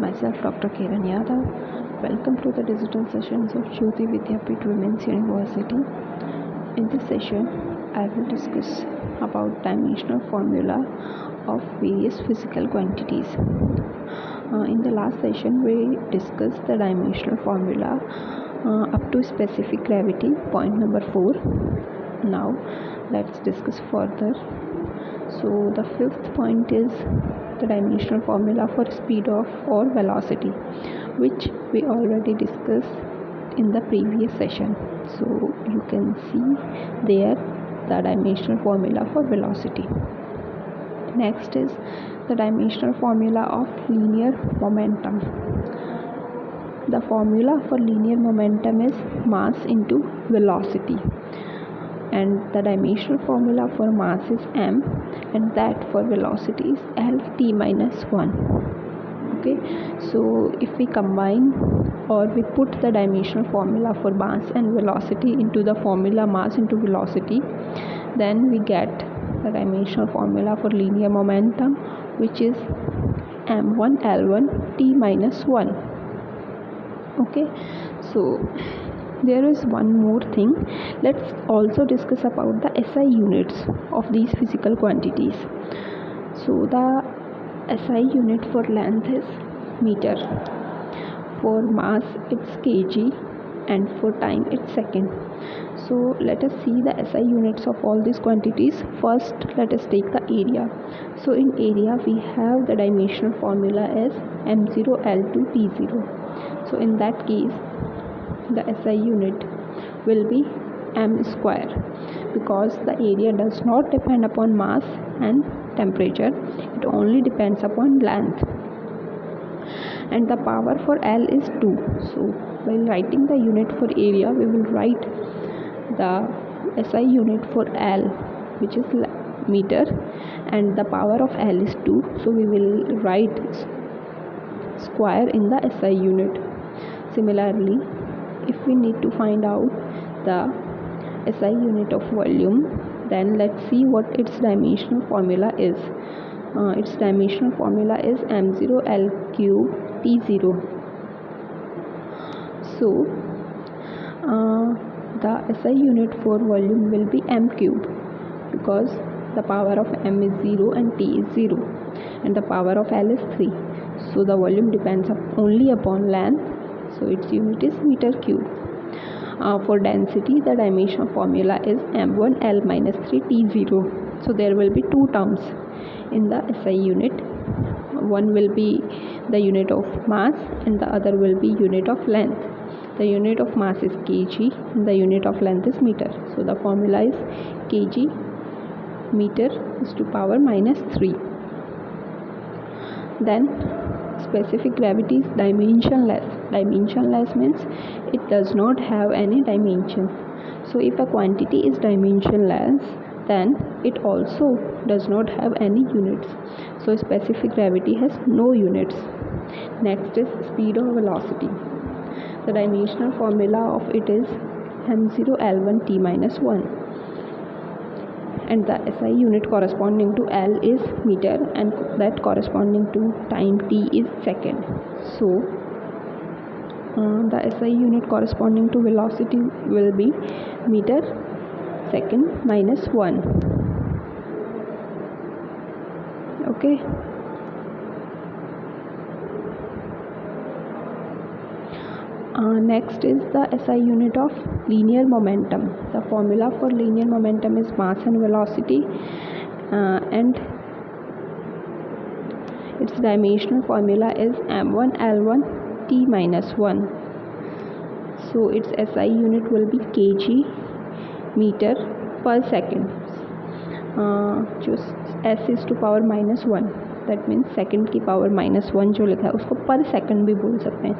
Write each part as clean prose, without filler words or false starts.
myself Dr Kiran Yadav. Welcome to the digital sessions of Jayoti Vidyapeeth Women's University. In this session, I will discuss about dimensional formula of various physical quantities. In the last session, we discussed the dimensional formula up to specific gravity, point number 4. Now, let's discuss further. So, the fifth point is the dimensional formula for speed of or velocity, which we already discussed in the previous session. So, you can see there the dimensional formula for velocity. Next is the dimensional formula of linear momentum. The formula for linear momentum is mass into velocity, and the dimensional formula for mass is m, and that for velocity is L(t minus 1). Okay, so if we combine or we put the dimensional formula for mass and velocity into the formula mass into velocity, then we get the dimensional formula for linear momentum, which is m1 L1 t minus 1. Okay, so there is one more thing. Let's also discuss about the SI units of these physical quantities. So the SI unit for length is meter, for mass it's kg, and for time it's second. So let us see the SI units of all these quantities. First, let us take the area. So in area we have the dimensional formula as m0 L2 t0. So in that case, the SI unit will be m square, because the area does not depend upon mass and temperature, it only depends upon length. And the power for L is 2. So while writing the unit for area, we will write the SI unit for L, which is meter, and the power of L is 2. So we will write square in the SI unit. Similarly, if we need to find out the SI unit of volume, then let's see what its dimensional formula is. Its dimensional formula is m0 L cube t0. So the SI unit for volume will be m cube, because the power of m is 0 and t is 0, and the power of L is 3. So the volume depends only upon length, so its unit is meter cube. For density, the dimensional formula is m1 L minus 3 t0. So there will be two terms in the SI unit. One will be the unit of mass and the other will be unit of length. The unit of mass is kg and the unit of length is meter. So the formula is kg meter is to power minus 3. Then specific gravity is dimensionless. Dimensionless means it does not have any dimensions. So if a quantity is dimensionless, then it also does not have any units. So specific gravity has no units. Next is speed or velocity. The dimensional formula of it is m0 L1 t minus 1. And the SI unit corresponding to L is meter, and that corresponding to time t is second. So the SI unit corresponding to velocity will be meter second minus 1. Okay. Next is the SI unit of linear momentum. The formula for linear momentum is mass and velocity, and its dimensional formula is m1 L1 t minus 1. So its SI unit will be kg meter per second. Just s is to power minus 1, that means second की power minus 1 जो लिखा है उसको पर second भी बोल सकते हैं.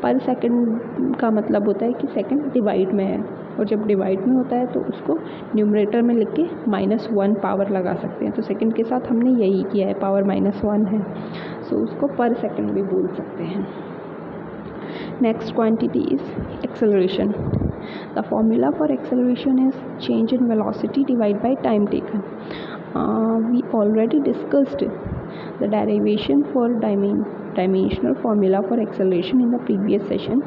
पर सेकंड का मतलब होता है कि सेकंड डिवाइड में है, और जब डिवाइड में होता है तो उसको न्यूमरेटर में लिख के -1 पावर लगा सकते हैं. तो सेकंड के साथ हमने यही किया है, पावर -1 है, सो उसको पर सेकंड भी बोल सकते हैं. Next quantity is acceleration. The formula for acceleration is change in velocity divide by time taken. We already discussed the derivation for dimensional formula for acceleration in the previous session.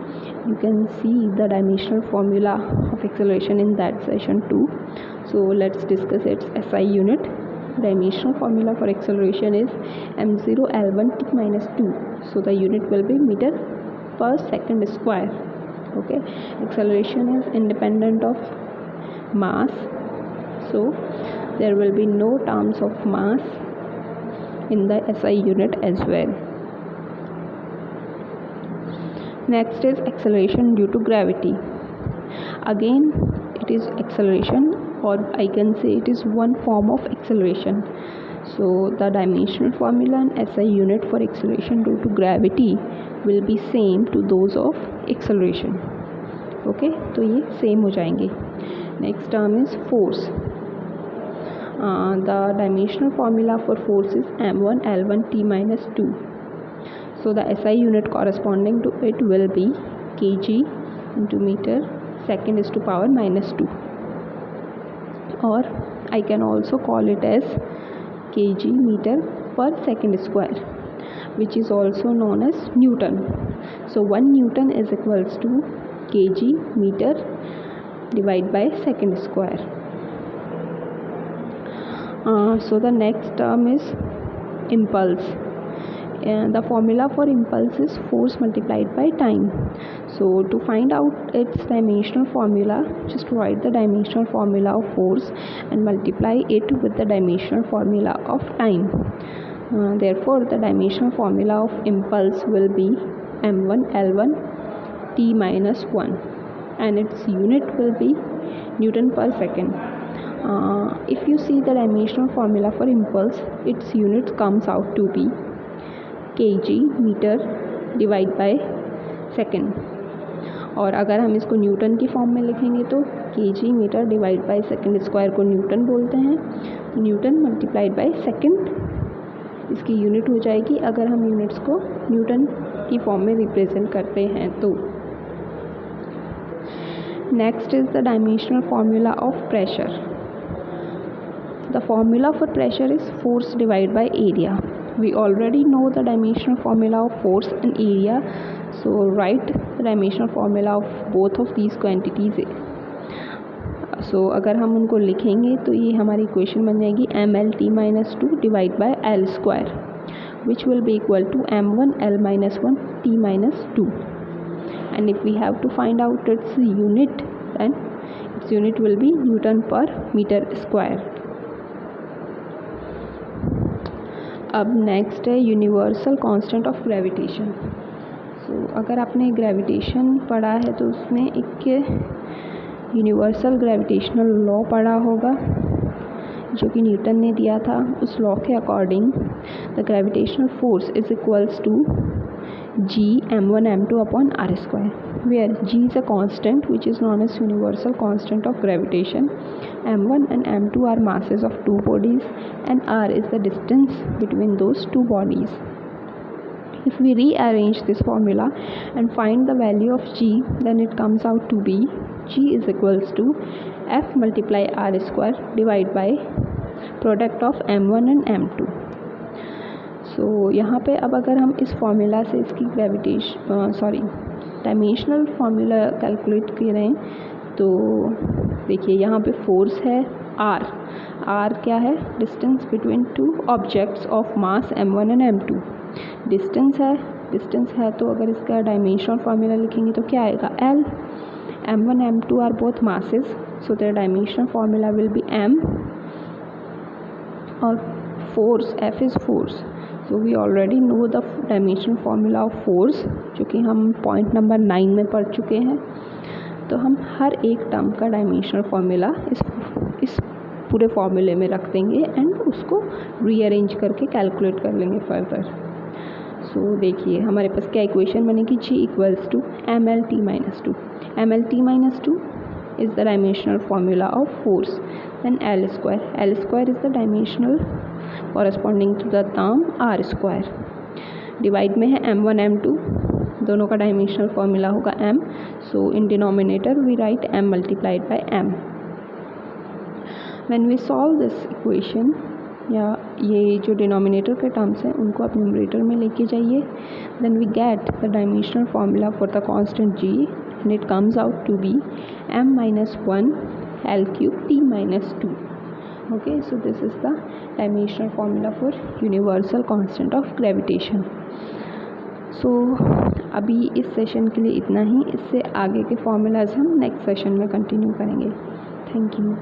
You can see the dimensional formula of acceleration in that session too. So let's discuss its SI unit. Dimensional formula for acceleration is m0 l1 t minus 2. So the unit will be meter per second square. Okay, acceleration is independent of mass, so there will be no terms of mass in the SI unit as well. Next is acceleration due to gravity. Again, it is acceleration, or I can say it is one form of acceleration. So the dimensional formula and SI unit for acceleration due to gravity will be same to those of acceleration. Okay, तो ये same हो जाएंगे. Next term is force. The dimensional formula for force is m1 l1 t minus 2. So the SI unit corresponding to it will be kg into meter second is to power minus 2, or I can also call it as kg meter per second square, which is also known as Newton. So 1 Newton is equals to kg meter divided by second square. So the next term is impulse. The formula for impulse is force multiplied by time. So to find out its dimensional formula, just write the dimensional formula of force and multiply it with the dimensional formula of time. Therefore the dimensional formula of impulse will be m1 l1 t minus 1, and its unit will be Newton per second. If you see the dimensional formula for impulse, its unit comes out to be kg meter divided by second, और अगर हम इसको Newton की form में लिखेंगे तो kg metre divide by second square को newton बोलते हैं. न्यूटन मल्टीप्लाइड बाय सेकंड इसकी यूनिट हो जाएगी अगर हम यूनिट्स को न्यूटन की फॉर्म में रिप्रेजेंट करते हैं तो. Next is the dimensional formula of pressure. The formula for pressure is force divided by area. We already know the dimensional formula of force and area, so write the dimensional formula of both of these quantities. So अगर हम उनको लिखेंगे तो ये हमारी equation बन जाएगी mlt minus 2 divided by l square, which will be equal to m1 l minus 1 t minus 2. And if we have to find out its unit, then its unit will be Newton per meter square. अब next है universal constant of gravitation. सो अगर आपने gravitation पढ़ा है तो उसमें एक universal gravitational law पढ़ा होगा जो कि न्यूटन ने दिया था. उस लॉ के according the gravitational force is equals to g m1 m2 upon r square, where g is a constant which is known as universal constant of gravitation. m1 and m2 are masses of two bodies and r is the distance between those two bodies. If we rearrange this formula and find the value of g, then it comes out to be g is equals to f multiply r square divided by product of m1 and m2. सो यहाँ पे अब अगर हम इस formula से इसकी dimensional formula calculate करें तो देखिए यहाँ पे फोर्स है r क्या है, distance between two objects of mass m1 and m2. Distance है तो अगर इसका डायमेंशनल फार्मूला लिखेंगे तो क्या आएगा, l. m1 m2 are both masses, so their dimensional formula will be m, और force f is force. So we already know the dimensional formula of force, जो कि हम पॉइंट नंबर 9 में पढ़ चुके हैं. तो हम हर एक टर्म का डायमेंशनल फार्मूला इस पूरे फार्मूले में रख देंगे एंड उसको रीअरेंज करके कैलकुलेट कर लेंगे फर्दर. सो देखिए हमारे पास क्या इक्वेशन बनेगी, g equals to mlt minus 2. mlt minus 2 is the dimensional formula of force. Then l square is the dimensional corresponding to the term r square. Divide में है m1 m2, दोनों का डायमेंशनल फॉर्मूला होगा m. So in denominator we write m multiplied by m. When we solve this equation, या ये जो denominator के terms हैं उनको आप न्यूमरेटर में लेके जाइए. Then we get the dimensional formula for the constant g and it comes out to be m minus 1 L cube t minus 2. Okay, so this is the dimensional formula for universal constant of gravitation. So अभी इस session के लिए इतना ही. इससे आगे के formulas हम next session में कंटिन्यू करेंगे. Thank you.